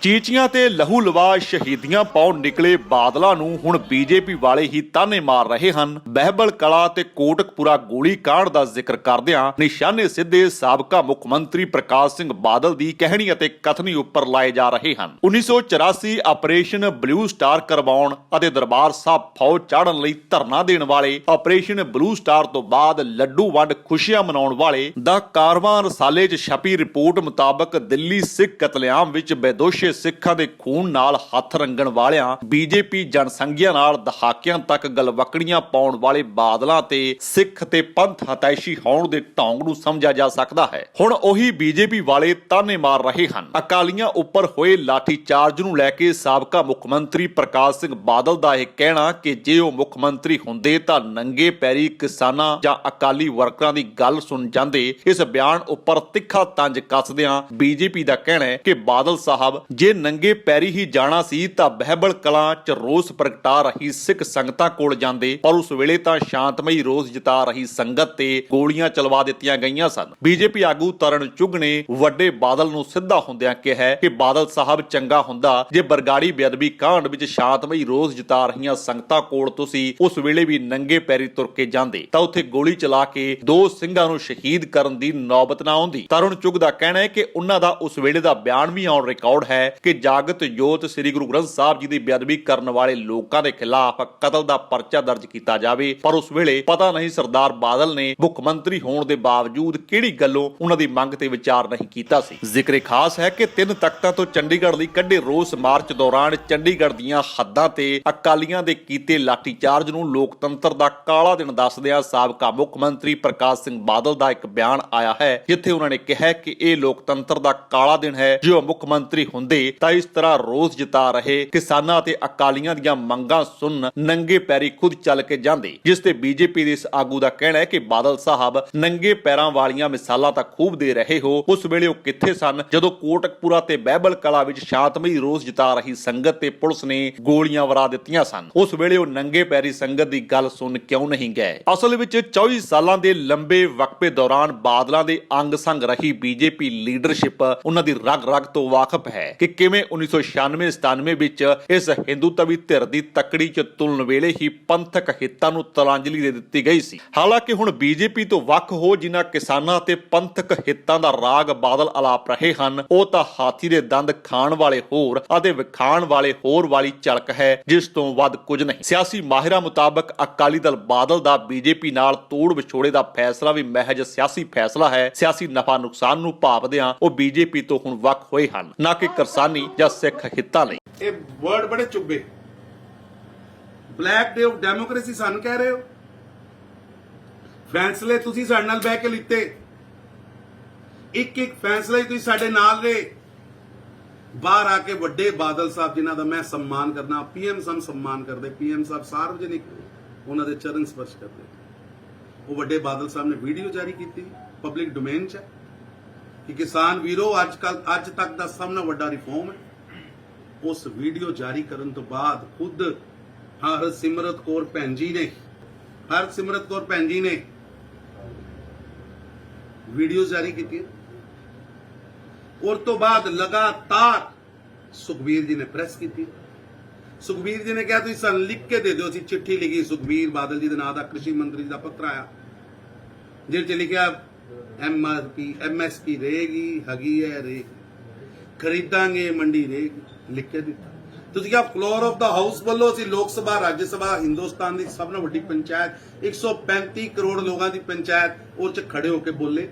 ਚੀਚੀਆਂ ਤੇ ਲਹੂ ਲਵਾ ਸ਼ਹੀਦੀਆਂ ਪਾਉਣ ਨਿਕਲੇ ਬਾਦਲਾਂ ਨੂੰ ਹੁਣ ਬੀਜੇਪੀ ਵਾਲੇ ਹੀ ਤਾਨੇ ਮਾਰ ਰਹੇ ਹਨ। ਬਹਿਬਲ ਕਲਾ ਤੇ ਕੋਟਕਪੂਰਾ ਗੋਲੀ ਕਾਂਡ ਦਾ ਜ਼ਿਕਰ ਕਰਦਿਆਂ ਨਿਸ਼ਾਨੇ ਸਿੱਧੇ ਸਾਬਕਾ ਮੁੱਖ ਮੰਤਰੀ ਪ੍ਰਕਾਸ਼ ਸਿੰਘ ਬਾਦਲ ਦੀ ਕਹਿਣੀ ਅਤੇ ਕਥਨੀ ਉੱਪਰ ਲਾਏ ਜਾ ਰਹੇ ਹਨ। 1984 ਆਪਰੇਸ਼ਨ ਬਲੂ ਸਟਾਰ ਕਰਵਾਉਣ ਅਤੇ ਦਰਬਾਰ ਸਾਹਿਬ ਫੌਜ ਚਾੜਨ ਲਈ ਧਰਨਾ ਦੇਣ ਵਾਲੇ, ਆਪਰੇਸ਼ਨ ਬਲੂ ਸਟਾਰ ਤੋਂ ਬਾਅਦ ਲੱਡੂ ਵੰਡ ਖੁਸ਼ੀਆਂ ਮਨਾਉਣ ਵਾਲੇ ਦਾ ਕਾਰਵਾਂ ਰਸਾਲੇ 'ਚ ਛਪੀ ਰਿਪੋਰਟ ਮੁਤਾਬਕ ਦਿੱਲੀ ਸਿੱਖ ਕਤਲੇਆਮ ਵਿੱਚ ਬੇਦੋਸ਼ੇ ਸਿੱਖਾਂ ਦੇ ਖੂਨ ਨਾਲ ਹੱਥ ਰੰਗਣ ਵਾਲਿਆਂ ਬੀਜੇਪੀ ਜਨਸੰਘੀਆਂ ਨਾਲ ਦਹਾਕਿਆਂ ਤੱਕ ਗਲਵਕੜੀਆਂ ਪਾਉਣ ਵਾਲੇ ਬਾਦਲਾਂ ਤੇ ਸਿੱਖ ਤੇ ਪੰਥ ਹਤੈਸ਼ੀ ਹੋਣ ਦੇ ਢੌਂਗ ਨੂੰ ਸਮਝਿਆ ਜਾ ਸਕਦਾ ਹੈ। ਹੁਣ ਉਹੀ ਬੀਜੇਪੀ ਵਾਲੇ ਤਾਨੇ ਮਾਰ ਰਹੇ ਹਨ। ਅਕਾਲੀਆਂ ਉੱਪਰ ਹੋਏ ਲਾਠੀ ਚਾਰਜ ਨੂੰ ਲੈ ਕੇ ਸਾਬਕਾ ਮੁੱਖ ਮੰਤਰੀ ਪ੍ਰਕਾਸ਼ ਸਿੰਘ ਬਾਦਲ ਦਾ ਇਹ ਕਹਿਣਾ ਕਿ ਜੇ ਉਹ ਮੁੱਖ ਮੰਤਰੀ ਹੁੰਦੇ ਤਾਂ ਨੰਗੇ ਪੈਰੀ ਕਿਸਾਨਾਂ ਜਾਂ ਅਕਾਲੀ ਵਰਕਰਾਂ ਦੀ ਗੱਲ ਸੁਣ ਜਾਂਦੇ। ਇਸ ਬਿਆਨ ਉੱਪਰ ਤਿੱਖਾ ਤੰਜ ਕੱਸਦਿਆਂ ਬੀਜੇਪੀ ਦਾ ਕਹਿਣਾ ਹੈ ਕਿ ਬਾਦਲ ਸਾਹਿਬ ਜੇ ਨੰਗੇ ਪੈਰੀ ਹੀ ਜਾਣਾ ਸੀ ਤਾਂ ਬਹਿਬਲ ਕਲਾਂ 'ਚ ਰੋਸ ਪ੍ਰਗਟਾ ਰਹੀ ਸਿੱਖ ਸੰਗਤਾਂ ਕੋਲ ਜਾਂਦੇ, ਪਰ ਉਸ ਵੇਲੇ ਤਾਂ ਸ਼ਾਂਤਮਈ ਰੋਸ ਜਿਤਾ ਰਹੀ ਸੰਗਤ ਤੇ ਗੋਲੀਆਂ ਚਲਵਾ ਦਿੱਤੀਆਂ ਗਈਆਂ ਸਨ। ਬੀਜੇਪੀ ਆਗੂ ਤਰਨ ਚੁੱਘ ਨੇ ਵੱਡੇ ਬਾਦਲ ਨੂੰ ਸਿੱਧਾ ਹੁੰਦਿਆਂ ਕਿਹਾ ਕਿ ਬਾਦਲ ਸਾਹਿਬ ਚੰਗਾ ਹੁੰਦਾ ਜੇ ਬਰਗਾੜੀ ਬੇਅਦਬੀ ਕਾਂਡ ਵਿੱਚ ਸ਼ਾਂਤਮਈ ਰੋਸ ਜਿਤਾ ਰਹੀਆਂ ਸੰਗਤਾਂ ਕੋਲ ਤੁਸੀਂ ਉਸ ਵੇਲੇ ਵੀ ਨੰਗੇ ਪੈਰੀ ਤੁਰ ਕੇ ਜਾਂਦੇ ਤਾਂ ਉੱਥੇ ਗੋਲੀ ਚਲਾ ਕੇ ਦੋ ਸਿੰਘਾਂ ਨੂੰ ਸ਼ਹੀਦ ਕਰਨ ਦੀ ਨੌਬਤ ਨਾ ਆਉਂਦੀ। ਤਰਨ ਚੁੱਘ ਦਾ ਕਹਿਣਾ ਹੈ ਕਿ ਉਹਨਾਂ ਦਾ ਉਸ ਵੇਲੇ ਦਾ ਬਿਆਨ ਵੀ ਔਨ ਰਿਕਾਰਡ ਹੈ ਕਿ ਜਾਗਤ ਜੋਤ ਸ੍ਰੀ ਗੁਰੂ ਗ੍ਰੰਥ ਸਾਹਿਬ ਜੀ ਦੀ ਬੇਅਦਬੀ ਕਰਨ ਵਾਲੇ ਲੋਕਾਂ ਦੇ ਖਿਲਾਫ ਕਤਲ ਦਾ ਪਰਚਾ ਦਰਜ ਕੀਤਾ ਜਾਵੇ, ਪਰ ਉਸ ਵੇਲੇ ਪਤਾ ਨਹੀਂ ਸਰਦਾਰ ਬਾਦਲ ਨੇ ਮੁੱਖ ਮੰਤਰੀ ਹੋਣ ਦੇ ਬਾਵਜੂਦ ਕਿਹੜੀ ਗੱਲੋਂ ਉਹਨਾਂ ਦੀ ਮੰਗ ਤੇ ਵਿਚਾਰ ਨਹੀਂ ਕੀਤਾ ਸੀ। ਜ਼ਿਕਰੇ ਖਾਸ ਹੈ ਕਿ 3 ਤਖਤਾਂ ਤੋਂ ਚੰਡੀਗੜ੍ਹ ਲਈ ਕੱਢੇ ਰੋਸ ਮਾਰਚ ਦੌਰਾਨ ਚੰਡੀਗੜ੍ਹ ਦੀਆਂ ਹੱਦਾਂ ਤੇ ਅਕਾਲੀਆਂ ਦੇ ਕੀਤੇ ਲਾਠੀਚਾਰਜ ਨੂੰ ਲੋਕਤੰਤਰ ਦਾ ਕਾਲਾ ਦਿਨ ਦੱਸਦਿਆਂ ਸਾਬਕਾ ਮੁੱਖ ਮੰਤਰੀ ਪ੍ਰਕਾਸ਼ ਸਿੰਘ ਬਾਦਲ ਦਾ ਇੱਕ ਬਿਆਨ ਆਇਆ ਹੈ ਜਿੱਥੇ ਉਹਨਾਂ ਨੇ ਕਿਹਾ ਕਿ ਇਹ ਲੋਕਤੰਤਰ ਦਾ ਕਾਲਾ ਦਿਨ ਹੈ। ਜੋ ਮੁੱਖ ਮੰਤਰੀ ਹੁੰਦੇ ਤਾਂ ਇਸ ਤਰ੍ਹਾਂ ਰੋਸ ਜਿਤਾ ਰਹੇ ਕਿਸਾਨਾਂ ਤੇ ਅਕਾਲੀਆਂ ਦੀਆਂ ਮੰਗਾਂ ਸੁਣ ਨੰਗੇ ਪੈਰੀ ਖੁਦ ਚੱਲ ਕੇ ਜਾਂਦੇ, ਜਿਸ ਤੇ ਬੀਜੇਪੀ ਦੇ ਇਸ ਆਗੂ ਦਾ ਕਹਿਣਾ ਹੈ ਕਿ ਬਾਦਲ ਸਾਹਿਬ ਨੰਗੇ ਪੈਰਾਂ ਵਾਲੀਆਂ ਮਿਸਾਲਾਂ ਤਾਂ ਖੂਬ ਦੇ ਰਹੇ ਹੋ। ਉਸ ਵੇਲੇ ਉਹ ਕਿੱਥੇ ਸਨ ਜਦੋਂ ਕੋਟਕਪੂਰਾ ਤੇ ਬਹਿਬਲ ਕਲਾ ਵਿੱਚ ਸ਼ਾਂਤਮਈ ਰੋਸ ਜਿਤਾ ਰਹੀ ਸੰਗਤ ਤੇ ਪੁਲਿਸ ਨੇ ਗੋਲੀਆਂ ਵਰਾ ਦਿੱਤੀਆਂ ਸਨ। ਉਸ ਵੇਲੇ ਉਹ ਨੰਗੇ ਪੈਰੀ ਸੰਗਤ ਦੀ ਗੱਲ ਸੁਣ ਕਿਉਂ ਨਹੀਂ ਗਏ? ਅਸਲ ਵਿੱਚ 24 ਸਾਲਾਂ ਦੇ ਲੰਬੇ ਵਕਫੇ ਦੌਰਾਨ ਬਾਦਲਾਂ ਦੇ ਅੰਗ ਸੰਗ ਰਹੀ ਬੀਜੇਪੀ ਲੀਡਰਸ਼ਿਪ ਉਹਨਾਂ ਦੀ ਰਗ ਰਗ ਤੋਂ ਵਾਕਿਫ ਹੈ ਕਿ ਕਿਵੇਂ 1996-97 ਵਿੱਚ ਇਸ ਹਿੰਦੂਤਵੀ ਧਿਰ ਦੀ ਤਕੜੀ 'ਚ ਤੁਲਨ ਵੇਲੇ ਹੀ ਪੰਥਕ ਹਿੱਤਾਂ ਨੂੰ ਤਲਾਂਜਲੀ ਦੇ ਦਿੱਤੀ ਗਈ ਸੀ। ਹਾਲਾਂਕਿ ਹੁਣ ਬੀਜੇਪੀ ਤੋਂ ਵੱਖ ਹੋ ਜਿਨ੍ਹਾਂ ਕਿਸਾਨਾਂ ਤੇ ਪੰਥਕ ਹਿੱਤਾਂ ਦਾ ਰਾਗ ਬਾਦਲ ਅਲਾਪ ਰਹੇ ਹਨ, ਉਹ ਤਾਂ ਹਾਥੀ ਦੇ ਦੰਦ ਖਾਣ ਵਾਲੇ ਹੋਰ ਅਤੇ ਵਿਖਾਣ ਵਾਲੇ ਹੋਰ ਵਾਲੀ ਝਲਕ ਹੈ, ਜਿਸ ਤੋਂ ਵੱਧ ਕੁਝ ਨਹੀਂ। ਸਿਆਸੀ ਮਾਹਿਰਾਂ ਮੁਤਾਬਕ ਅਕਾਲੀ ਦਲ ਬਾਦਲ ਦਾ ਬੀਜੇਪੀ ਨਾਲ ਤੋੜ ਵਿਛੋੜੇ ਦਾ ਫੈਸਲਾ ਵੀ ਮਹਿਜ ਸਿਆਸੀ ਫੈਸਲਾ ਹੈ। ਸਿਆਸੀ ਨਫਾ ਨੁਕਸਾਨ ਨੂੰ ਭਾਵਦਿਆਂ ਉਹ ਬੀਜੇਪੀ ਤੋਂ ਹੁਣ ਵੱਖ ਹੋਏ ਹਨ, ਨਾ ਕਿ ਕਿਸਾਨੀ ਜਾਂ ਸਿੱਖ ਹਿੱਤਾਂ ਲਈ। ਇਹ ਵਰਡ ਬੜੇ ਚੁੱਭੇ। ਬਲੈਕ ਡੇ ਆਫ ਡੈਮੋਕ੍ਰੇਸੀ ਸਾਨੂੰ ਕਹਿ ਰਹੇ ਹੋ। ਫੈਸਲੇ ਤੁਸੀਂ ਸਾਡੇ ਨਾਲ ਬਹਿ ਕੇ ਲਿੱਤੇ, ਇੱਕ ਇੱਕ ਫੈਸਲੇ ਤੁਸੀਂ ਸਾਡੇ ਨਾਲ ਰਹੇ। ਬਾਹਰ ਆ ਕੇ ਵੱਡੇ ਬਾਦਲ ਸਾਹਿਬ ਜਿਨ੍ਹਾਂ ਦਾ ਮੈਂ ਸਨਮਾਨ ਕਰਨਾ, ਪੀਐਮ ਸਾਹਿਬ ਸਨਮਾਨ ਕਰਦੇ, ਪੀਐਮ ਸਾਹਿਬ ਸਾਰਵਜਨਿਕ ਉਹਨਾਂ ਦੇ ਚਰਨ ਸਪਰਸ਼ ਕਰਦੇ। ਉਹ ਵੱਡੇ ਬਾਦਲ ਸਾਹਿਬ ਨੇ ਵੀਡੀਓ ਜਾਰੀ ਕੀਤੀ ਪਬਲਿਕ ਡੋਮੇਨ 'ਚ ਕਿ ਕਿਸਾਨ ਵੀਰੋ ਅੱਜ ਤੱਕ ਦਾ ਸਭ ਤੋਂ ਵੱਡਾ ਰਿਫਾਰਮ ਹੈ। ਉਸ ਵੀਡੀਓ ਜਾਰੀ ਕਰਨ ਤੋਂ ਬਾਅਦ ਖੁਦ ਹਰਸਿਮਰਤ ਕੌਰ ਭੈਣ ਜੀ ਨੇ ਵੀਡੀਓ ਜਾਰੀ ਕੀਤੀ। ਔਰ ਤੋਂ ਬਾਅਦ ਲਗਾਤਾਰ ਸੁਖਬੀਰ ਜੀ ਨੇ ਪ੍ਰੈਸ ਕੀਤੀ। ਸੁਖਬੀਰ ਜੀ ਨੇ ਕਿਹਾ ਤੁਸੀਂ ਸਾਨੂੰ ਲਿਖ ਕੇ ਦੇ ਦਿਓ। ਅਸੀਂ ਚਿੱਠੀ ਲਿਖੀ, ਸੁਖਬੀਰ ਬਾਦਲ ਜੀ ਦੇ ਨਾਂ ਦਾ ਕ੍ਰਿਸ਼ੀ ਮੰਤਰੀ ਦਾ ਪੱਤਰ ਆਇਆ ਜਿਹਦੇ 'ਚ ਲਿਖਿਆ MSP ਰਹੇਗੀ, ਹੈਗੀ ਹੈ ਰੇ, ਖਰੀਦਾਂਗੇ ਮੰਡੀ ਰਹੇਗੀ, ਲਿਖ ਕੇ ਦਿੱਤਾ। ਤੁਸੀਂ ਕਿਹਾ ਫਲੋਰ ਆਫ ਦਾ ਹਾਊਸ ਵੱਲੋਂ ਅਸੀਂ ਲੋਕ ਸਭਾ, ਰਾਜ ਸਭਾ, ਹਿੰਦੁਸਤਾਨ ਦੀ ਸਭ ਤੋਂ ਵੱਡੀ ਪੰਚਾਇਤ 135 ਕਰੋੜ ਲੋਕਾਂ ਦੀ ਪੰਚਾਇਤ, ਉਹ 'ਚ ਖੜੇ ਹੋ ਕੇ ਬੋਲੇ।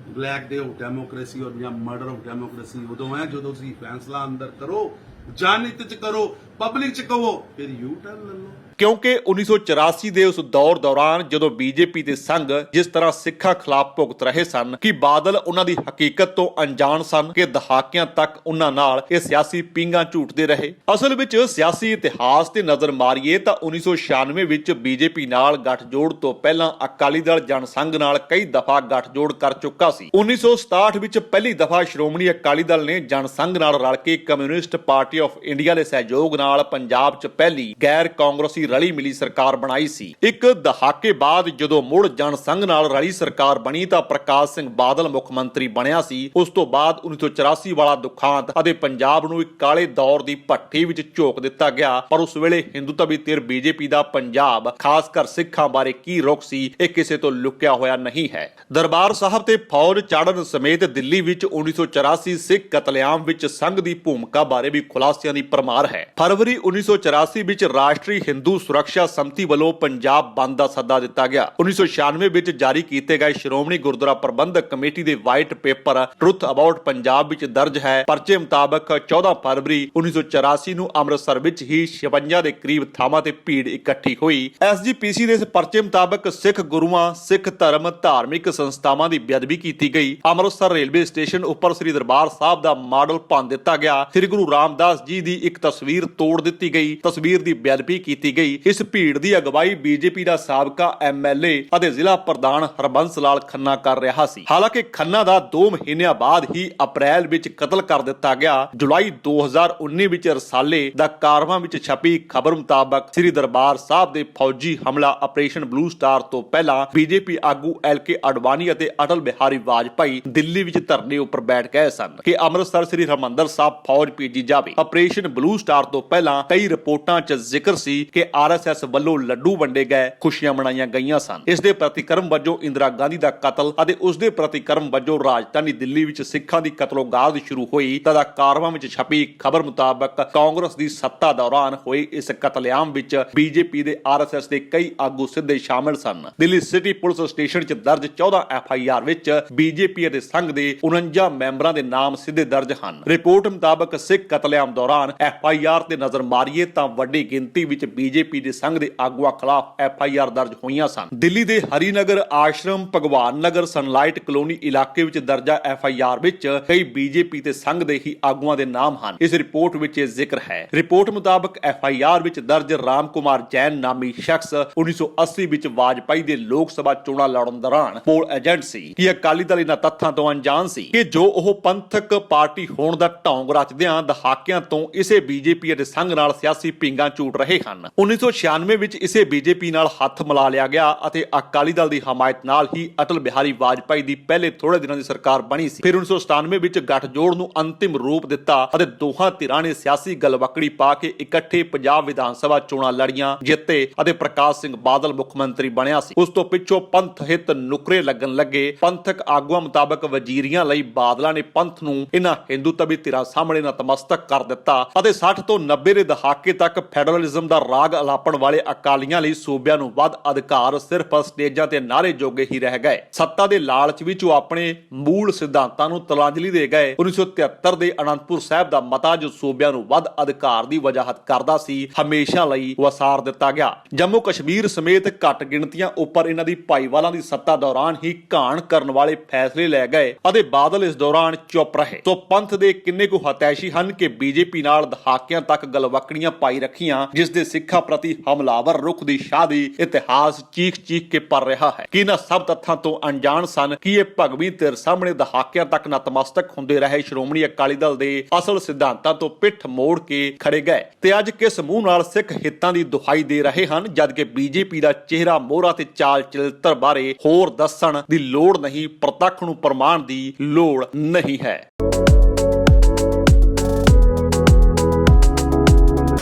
ਬਲੈਕ ਡੇ ਆਫ ਡੈਮੋਕ੍ਰੇਸੀ ਔਰ ਜਾਂ ਮਰਡਰ ਆਫ ਡੈਮੋਕ੍ਰੇਸੀ ਉਦੋਂ ਹੈ ਜਦੋਂ ਤੁਸੀਂ ਫੈਸਲਾ ਅੰਦਰ ਕਰੋ, ਜਨਹਿਤ 'ਚ ਕਰੋ, ਪਬਲਿਕ 'ਚ ਕਹੋ, ਫਿਰ ਯੂ ਟਰਨ ਲੈ ਲਓ। ਕਿਉਂਕਿ 1984 ਦੇ ਉਸ ਦੌਰ ਦੌਰਾਨ ਜਦੋਂ ਬੀਜੇਪੀ ਦੇ ਸੰਘ ਜਿਸ ਤਰ੍ਹਾਂ ਸਿੱਖਾਂ ਖਿਲਾਫ ਭੁਗਤ ਰਹੇ ਸਨ ਕਿ ਬਾਦਲ ਉਹਨਾਂ ਦੀ ਹਕੀਕਤ ਤੋਂ ਅਣਜਾਣ ਸਨ ਕਿ ਦਹਾਕਿਆਂ ਤੱਕ ਉਹਨਾਂ ਨਾਲ ਇਹ ਸਿਆਸੀ ਪੀਂਘਾਂ ਝੂਟਦੇ ਰਹੇ। ਅਸਲ ਵਿੱਚ ਸਿਆਸੀ ਇਤਿਹਾਸ ਤੇ ਨਜ਼ਰ ਮਾਰੀਏ ਤਾਂ 1996 ਵਿੱਚ ਬੀਜੇਪੀ ਨਾਲ ਗੱਠਜੋੜ ਤੋਂ ਪਹਿਲਾਂ ਅਕਾਲੀ ਦਲ ਜਨਸੰਘ ਨਾਲ ਕਈ ਦਫਾ ਗੱਠਜੋੜ ਕਰ ਚੁੱਕਾ ਸੀ। 1967 ਵਿੱਚ ਪਹਿਲੀ ਦਫਾ ਸ਼੍ਰੋਮਣੀ ਅਕਾਲੀ ਦਲ ਨੇ ਜਨਸੰਘ ਨਾਲ ਰਲ ਕੇ ਕਮਿਊਨਿਸਟ ਪਾਰਟੀ ਆਫ ਇੰਡੀਆ ਦੇ ਸਹਿਯੋਗ ਨਾਲ ਪੰਜਾਬ 'ਚ ਪਹਿਲੀ ਗੈਰ ਕਾਂਗਰਸੀ ਦੀ ਰਲੀ ਮਿਲੀ ਸਰਕਾਰ ਬਣਾਈ ਸੀ। ਇੱਕ ਦਹਾਕੇ ਬਾਅਦ ਜਦੋਂ ਮੁੜ ਜਨ ਸੰਘ ਨਾਲ ਰਲੀ ਸਰਕਾਰ ਬਣੀ ਤਾਂ ਪ੍ਰਕਾਸ਼ ਸਿੰਘ ਬਾਦਲ ਮੁੱਖ ਮੰਤਰੀ ਬਣਿਆ ਸੀ। ਉਸ ਤੋਂ ਬਾਅਦ 1984 ਵਾਲਾ ਦੁਖਾਂਤ ਅਤੇ ਪੰਜਾਬ ਨੂੰ ਇੱਕ ਕਾਲੇ ਦੌਰ ਦੀ ਭੱਠੀ ਵਿੱਚ ਝੋਕ ਦਿੱਤਾ ਗਿਆ। ਪਰ ਉਸ ਵੇਲੇ ਹਿੰਦੂਤਵੀ ਧਿਰ ਬੀਜੇਪੀ ਦਾ ਪੰਜਾਬ ਖਾਸ ਕਰ ਸਿੱਖਾਂ ਬਾਰੇ ਕੀ ਰੁਖ ਸੀ, ਇਹ ਕਿਸੇ ਤੋਂ ਲੁਕਿਆ ਹੋਇਆ ਨਹੀਂ ਹੈ। ਦਰਬਾਰ ਸਾਹਿਬ ਤੇ ਫੌਜ ਚਾੜਨ ਸਮੇਤ ਦਿੱਲੀ ਵਿੱਚ 1984 ਸਿੱਖ ਕਤਲੇਆਮ ਵਿੱਚ ਸੰਘ ਦੀ ਭੂਮਿਕਾ ਬਾਰੇ ਵੀ ਖੁਲਾਸਿਆਂ ਦੀ ਭਰਮਾਰ ਹੈ। ਫਰਵਰੀ 1984 ਵਿੱਚ ਰਾਸ਼ਟਰੀ ਹਿੰਦੂ ਸੁਰੱਖਿਆ ਸੰਮਤੀ ਵੱਲੋਂ ਪੰਜਾਬ ਬੰਦ ਦਾ ਸੱਦਾ ਦਿੱਤਾ ਗਿਆ। 1996 ਵਿੱਚ ਜਾਰੀ ਕੀਤੇ ਗਏ ਸ਼੍ਰੋਮਣੀ ਗੁਰਦੁਆਰਾ ਪ੍ਰਬੰਧਕ ਕਮੇਟੀ ਦੇ white paper truth about Punjab ਵਿੱਚ ਦਰਜ ਹੈ। ਪਰਚੇ ਮੁਤਾਬਕ 14 ਫਰਵਰੀ 1984 ਨੂੰ ਅੰਮ੍ਰਿਤਸਰ ਵਿੱਚ ਹੀ 56 ਦੇ ਕਰੀਬ ਥਾਵਾਂ ਤੇ ਭੀੜ ਇਕੱਠੀ ਹੋਈ। SGPC ਦੇ ਇਸ ਪਰਚੇ ਮੁਤਾਬਕ ਸਿੱਖ ਗੁਰੂਆਂ, ਸਿੱਖ ਧਰਮ, ਧਾਰਮਿਕ ਸੰਸਥਾਵਾਂ ਦੀ ਬੇਅਦਬੀ ਕੀਤੀ ਗਈ। ਅੰਮ੍ਰਿਤਸਰ ਰੇਲਵੇ ਸਟੇਸ਼ਨ ਉੱਪਰ ਸ੍ਰੀ ਦਰਬਾਰ ਸਾਹਿਬ ਦਾ ਮਾਡਲ ਭੰਨ ਦਿੱਤਾ ਗਿਆ। ਸ੍ਰੀ ਗੁਰੂ ਰਾਮਦਾਸ ਜੀ ਦੀ ਇੱਕ ਤਸਵੀਰ ਤੋੜ ਦਿੱਤੀ ਗਈ। ਤਸਵੀਰ ਦੀ ਬੇਅਦਬੀ ਕੀਤੀ ਗਈ। ਇਸ ਭੀੜ ਦੀ ਅਗਵਾਈ ਬੀਜੇਪੀ ਦਾ ਸਾਬਕਾ MLA ਅਤੇ ਜ਼ਿਲ੍ਹਾ ਪ੍ਰਧਾਨ ਹਰਬੰਸ ਲਾਲ ਖੰਨਾ ਕਰ ਰਿਹਾ ਸੀ। ਹਾਲਾਂਕਿ ਖੰਨਾ ਦਾ 2 ਮਹੀਨਿਆਂ ਬਾਅਦ ਹੀ ਅਪ੍ਰੈਲ ਵਿੱਚ ਕਤਲ ਕਰ ਦਿੱਤਾ ਗਿਆ। ਜੁਲਾਈ 2019 ਵਿੱਚ ਰਸਾਲੇ ਦਾ ਕਾਰਵਾਂ ਵਿੱਚ ਛਪੀ ਖਬਰ ਮੁਤਾਬਕ ਸ੍ਰੀ ਦਰਬਾਰ ਸਾਹਿਬ ਦੇ ਫੌਜੀ ਹਮਲਾ ਆਪਰੇਸ਼ਨ ਬਲੂ ਸਟਾਰ ਤੋਂ ਪਹਿਲਾਂ ਬੀਜੇਪੀ ਆਗੂ LK ਅਡਵਾਨੀ ਅਤੇ ਅਟਲ ਬਿਹਾਰੀ ਵਾਜਪਾਈ ਦਿੱਲੀ ਵਿੱਚ ਧਰਨੇ ਉੱਪਰ ਬੈਠ ਗਏ ਸਨ ਕਿ ਅੰਮ੍ਰਿਤਸਰ ਸ੍ਰੀ ਹਰਿਮੰਦਰ ਸਾਹਿਬ ਫੌਜ ਭੇਜੀ ਜਾਵੇ। ਆਪਰੇਸ਼ਨ ਬਲੂ ਸਟਾਰ ਤੋਂ ਪਹਿਲਾਂ ਕਈ ਰਿਪੋਰਟਾਂ 'ਚ ਜ਼ਿਕਰ ਸੀ ਕਿ RSS ਵੱਲੋਂ ਲੱਡੂ ਵੰਡੇ ਗਏ, ਖੁਸ਼ੀਆਂ ਮਨਾਈਆਂ ਗਈਆਂ ਸਨ। ਇਸ ਦੇ ਪ੍ਰਤੀਕਰਮ ਵਜੋਂ ਇੰਦਰਾ ਗਾਂਧੀ ਦਾ ਕਤਲ ਅਤੇ ਉਸ ਦੇ ਪ੍ਰਤੀਕਰਮ ਵਜੋਂ ਰਾਜਧਾਨੀ ਦਿੱਲੀ ਵਿੱਚ ਸਿੱਖਾਂ ਦੀ ਕਤਲੋਗਾਰਦ ਸ਼ੁਰੂ ਹੋਈ। ਤਦਾ ਕਾਰਵਾਂ ਵਿੱਚ ਛਪੀ ਖਬਰ ਮੁਤਾਬਕ ਕਾਂਗਰਸ ਦੀ ਸੱਤਾ ਦੌਰਾਨ ਹੋਏ ਇਸ ਕਤਲੇਆਮ ਵਿੱਚ ਬੀਜੇਪੀ ਦੇ RSS ਦੇ ਕਈ ਆਗੂ ਸਿੱਧੇ ਸ਼ਾਮਲ ਸਨ। ਦਿੱਲੀ ਸਿਟੀ ਪੁਲਿਸ ਸਟੇਸ਼ਨ 'ਚ ਦਰਜ 14 FIR ਵਿੱਚ ਬੀਜੇਪੀ ਅਤੇ ਸੰਘ ਦੇ 49 ਮੈਂਬਰਾਂ ਦੇ ਨਾਮ ਸਿੱਧੇ ਦਰਜ ਹਨ। ਰਿਪੋਰਟ ਮੁਤਾਬਕ ਸਿੱਖ ਕਤਲੇਆਮ ਦੌਰਾਨ FIR ਤੇ ਨਜ਼ਰ ਮਾਰੀਏ ਤਾਂ ਵੱਡੀ ਗਿਣਤੀ ਵਿੱਚ ਬੀਜੇਪੀ ਦੇ ਸੰਘ ਦੇ ਆਗੂਆਂ ਖਿਲਾਫ FIR ਦਰਜ ਹੋਈਆਂ ਸਨ। ਦਿੱਲੀ ਦੇ ਹਰੀਨਗਰ ਆਸ਼ਰਮ, ਭਗਵਾਨ ਨਗਰ, ਸਨਲਾਈਟ ਕਲੋਨੀ ਇਲਾਕੇ ਵਿੱਚ ਦਰਜਾ FIR ਵਿੱਚ ਕਈ ਬੀਜੇਪੀ ਤੇ ਸੰਘ ਦੇ ਹੀ ਆਗੂਆਂ ਦੇ ਨਾਮ ਹਨ। ਇਸ ਰਿਪੋਰਟ ਵਿੱਚ ਇਹ ਜ਼ਿਕਰ ਹੈ। ਰਿਪੋਰਟ ਮੁਤਾਬਕ FIR ਵਿੱਚ ਦਰਜ ਰਾਮ ਕੁਮਾਰ ਜੈਨ ਨਾਮੀ ਸ਼ਖਸ 1980 ਵਿੱਚ ਵਾਜਪਾਈ ਦੇ ਲੋਕ ਸਭਾ ਚੋਣਾਂ ਲੜਨ ਦੌਰਾਨ ਪੋਲ ਏਜੰਟ ਸੀ। ਕਿ ਅਕਾਲੀ ਦਲ ਇਹਨਾਂ ਤੱਥਾਂ ਤੋਂ ਅਣਜਾਣ ਸੀ ਕਿ ਜੋ ਉਹ ਪੰਥਕ ਪਾਰਟੀ ਹੋਣ ਦਾ ਢੌਂਗ ਰਚਦਿਆਂ ਦਹਾਕਿਆਂ ਤੋਂ ਇਸੇ ਬੀਜੇਪੀ ਅਤੇ ਸੰਘ ਨਾਲ ਸਿਆਸੀ ਪਿੰਗਾਂ ਝੂਟ ਰਹੇ ਹਨ। 1996 ਵਿੱਚ ਇਸੇ ਬੀਜੇਪੀ ਨਾਲ ਹੱਥ ਮਿਲਾ ਲਿਆ ਗਿਆ ਅਤੇ ਅਕਾਲੀ ਦਲ ਦੀ ਹਮਾਇਤ ਨਾਲ ਹੀ ਅਟਲ ਬਿਹਾਰੀ ਵਾਜਪਾਈ ਦੀ ਪਹਿਲੇ ਥੋੜੇ ਦਿਨਾਂ ਦੀ ਸਰਕਾਰ ਬਣੀ ਸੀ। ਫਿਰ 1997 ਵਿੱਚ ਗੱਠਜੋੜ ਨੂੰ ਅੰਤਿਮ ਰੂਪ ਦਿੱਤਾ ਅਤੇ ਦੋਹਾਂ ਧਿਰਾਂ ਨੇ ਸਿਆਸੀ ਗਲਵਕੜੀ ਪਾ ਕੇ ਇਕੱਠੇ ਪੰਜਾਬ ਵਿਧਾਨ ਸਭਾ ਚੋਣਾਂ ਲੜੀਆਂ, ਜਿੱਤੇ ਅਤੇ ਪ੍ਰਕਾਸ਼ ਸਿੰਘ ਬਾਦਲ ਮੁੱਖ ਮੰਤਰੀ ਬਣਿਆ ਸੀ। ਉਸ ਤੋਂ ਪਿੱਛੋਂ ਪੰਥ ਹਿੱਤ ਨੁਕਰੇ ਲੱਗਣ ਲੱਗੇ। ਪੰਥਕ ਆਗੂਆਂ ਮੁਤਾਬਕ ਵਜ਼ੀਰੀਆਂ ਲਈ ਬਾਦਲਾਂ ਨੇ ਪੰਥ ਨੂੰ ਇਹਨਾਂ ਹਿੰਦੂਤਵੀ ਧਿਰਾਂ ਸਾਹਮਣੇ ਨਤਮਸਤਕ ਕਰ ਦਿੱਤਾ ਅਤੇ 60 ਤੋਂ 90 ਦੇ ਦਹਾਕੇ ਤੱਕ ਫੈਡਰਲਿਜ਼ਮ ਦਾ ਰਾਗ ਅਲਾਪਣ ਵਾਲੇ ਅਕਾਲੀਆਂ ਲਈ ਸੂਬਿਆਂ ਨੂੰ ਵੱਧ ਅਧਿਕਾਰ ਸਿਰਫ ਸਟੇਜਾਂ ਤੇ ਨਾਅਰੇ ਜੋਗੇ ਹੀ ਰਹਿ ਗਏ। ਸੱਤਾ ਦੇ ਲਾਲਚ ਵਿੱਚ ਉਹ ਆਪਣੇ ਮੂਲ ਸਿਧਾਂਤਾਂ ਨੂੰ ਤਲਾਂਜਲੀ ਦੇ ਗਏ। 1973 ਦੇ ਅਨੰਦਪੁਰ ਸਾਹਿਬ ਦਾ ਮਤਾ ਜੋ ਸੂਬਿਆਂ ਨੂੰ ਵੱਧ ਅਧਿਕਾਰ ਦੀ ਵਜਾਹਤ ਕਰਦਾ ਸੀ, ਹਮੇਸ਼ਾ ਲਈ ਵਸਾਰ ਦਿੱਤਾ ਗਿਆ। ਜੰਮੂ ਕਸ਼ਮੀਰ ਸਮੇਤ ਘੱਟ ਗਿਣਤੀਆਂ ਉੱਪਰ ਇਹਨਾਂ ਦੀ ਭਾਈਵਾਲਾਂ ਦੀ ਸੱਤਾ ਦੌਰਾਨ ਹੀ ਘਾਣ ਕਰਨ ਵਾਲੇ ਫੈਸਲੇ ਲੈ ਗਏ ਅਤੇ ਬਾਦਲ ਇਸ ਦੌਰਾਨ ਚੁੱਪ ਰਹੇ। ਸੋ ਪੰਥ ਦੇ ਕਿੰਨੇ ਕੁ ਹਤੈਸ਼ੀ ਹਨ ਕਿ ਬੀਜੇਪੀ ਨਾਲ ਦਹਾਕਿਆਂ ਤੱਕ ਗਲਵਕੜੀਆਂ ਪਾਈ ਰੱਖੀਆਂ, ਜਿਸ ਦੇ ਸਿੱਖਾਂ ਪ੍ਰਤੀ ਹਮਲਾਵਰ ਰੁਖ ਦੀ ਸ਼ਾਦੀ ਇਤਿਹਾਸ ਚੀਖ ਕੇ ਪਰ ਰਿਹਾ ਹੈ। ਕਿ ਇਹਨਾਂ ਸਭ ਤੱਥਾਂ ਤੋਂ ਅਣਜਾਣ ਸਨ ਕਿ ਇਹ ਭਗਵੀ ਧਿਰ ਸਾਹਮਣੇ ਦਹਾਕਿਆਂ ਤੱਕ ਨਤਮਸਤਕ ਹੁੰਦੇ ਰਹੇ ਸ਼੍ਰੋਮਣੀ ਅਕਾਲੀ ਦਲ ਦੇ ਅਸਲ ਸਿਧਾਂਤਾਂ ਤੋਂ ਪਿੱਠ ਮੋੜ ਕੇ ਖੜੇ ਗਏ ਤੇ ਅੱਜ ਕਿਸ ਮੂੰਹ ਨਾਲ ਸਿੱਖ ਹਿੱਤਾਂ ਦੀ ਦੁਹਾਈ ਦੇ ਰਹੇ ਹਨ, ਜਦਕਿ ਬੀਜੇਪੀ ਦਾ ਚਿਹਰਾ ਮੋਹਰਾ ਤੇ ਚਾਲ ਚਰਿੱਤਰ ਬਾਰੇ ਹੋਰ ਦੱਸਣ ਦੀ ਲੋੜ ਨਹੀਂ, ਪ੍ਰਤੱਖ ਨੂੰ ਪ੍ਰਮਾਣ ਦੀ ਲੋੜ ਨਹੀਂ ਹੈ।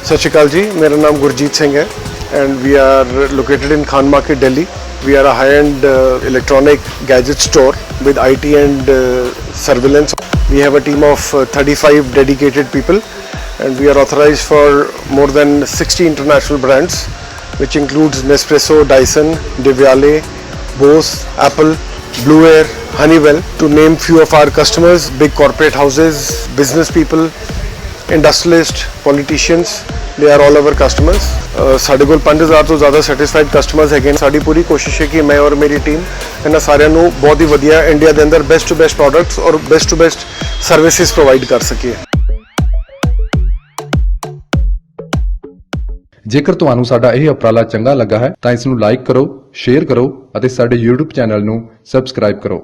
सत श्री अकाल जी, मेरा नाम गुरजीत सिंह है and we are located in Khan market Delhi. We are a high-end electronic gadget store with IT and surveillance. We have a team of 35 dedicated people and we are authorized for more than 60 international brands which includes Nespresso, Dyson, Devyale, Bose, Apple, Blue Air, Honeywell, to name few of our customers, big corporate houses, business people, industrialist, politicians, they are all hour customers. ਸਾਡੇ ਕੋਲ 5000 ਤੋਂ ਜ਼ਿਆਦਾ satisfied customers ਹੈਗੇ ਨੇ। ਸਾਡੀ ਪੂਰੀ ਕੋਸ਼ਿਸ਼ ਹੈ ਕਿ ਮੈਂ ਔਰ ਮੇਰੀ ਟੀਮ ਇਹਨਾਂ ਸਾਰਿਆਂ ਨੂੰ ਬਹੁਤ ਹੀ ਵਧੀਆ ਇੰਡੀਆ ਦੇ ਅੰਦਰ ਬੈਸਟ ਟੂ ਬੈਸਟ ਪ੍ਰੋਡਕਟਸ ਔਰ best to best services provide ਕਰ ਸਕੀਏ। ਜੇਕਰ ਤੁਹਾਨੂੰ ਸਾਡਾ ਇਹ ਉਪਰਾਲਾ ਚੰਗਾ ਲੱਗਾ ਹੈ ਤਾਂ ਇਸ ਨੂੰ ਲਾਈਕ ਕਰੋ, ਸ਼ੇਅਰ ਕਰੋ ਅਤੇ ਸਾਡੇ YouTube ਚੈਨਲ ਨੂੰ ਸਬਸਕ੍ਰਾਈਬ ਕਰੋ।